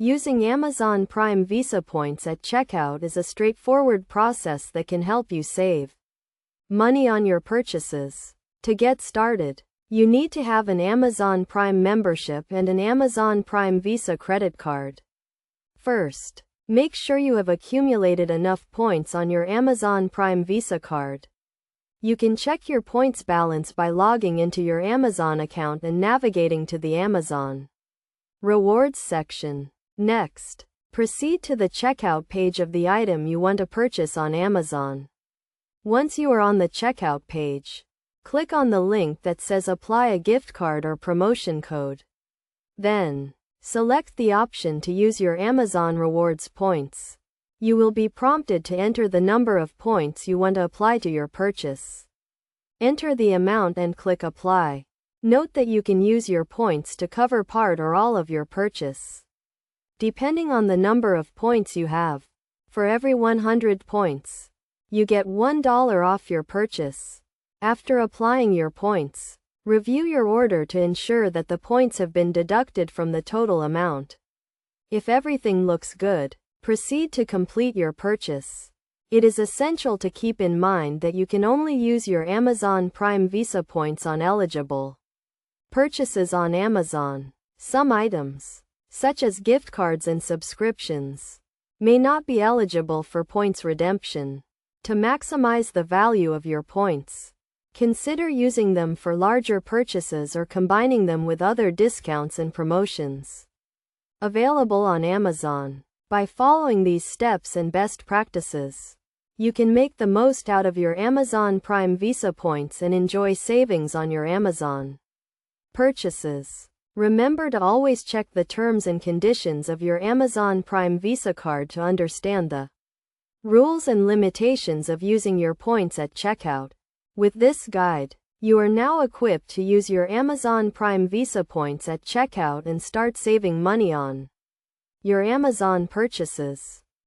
Using Amazon Prime Visa points at checkout is a straightforward process that can help you save money on your purchases. To get started, you need to have an Amazon Prime membership and an Amazon Prime Visa credit card. First, make sure you have accumulated enough points on your Amazon Prime Visa card. You can check your points balance by logging into your Amazon account and navigating to the Amazon Rewards section. Next, proceed to the checkout page of the item you want to purchase on Amazon. Once you are on the checkout page, click on the link that says Apply a gift card or promotion code. Then, select the option to use your Amazon Rewards points. You will be prompted to enter the number of points you want to apply to your purchase. Enter the amount and click Apply. Note that you can use your points to cover part or all of your purchase, depending on the number of points you have. For every 100 points, you get $1 off your purchase. After applying your points, review your order to ensure that the points have been deducted from the total amount. If everything looks good, proceed to complete your purchase. It is essential to keep in mind that you can only use your Amazon Prime Visa points on eligible purchases on Amazon. Some items, such as gift cards and subscriptions, may not be eligible for points redemption. To maximize the value of your points, consider using them for larger purchases or combining them with other discounts and promotions available on Amazon. By following these steps and best practices, you can make the most out of your Amazon Prime Visa points and enjoy savings on your Amazon purchases. Remember to always check the terms and conditions of your Amazon Prime Visa card to understand the rules and limitations of using your points at checkout. With this guide, you are now equipped to use your Amazon Prime Visa points at checkout and start saving money on your Amazon purchases.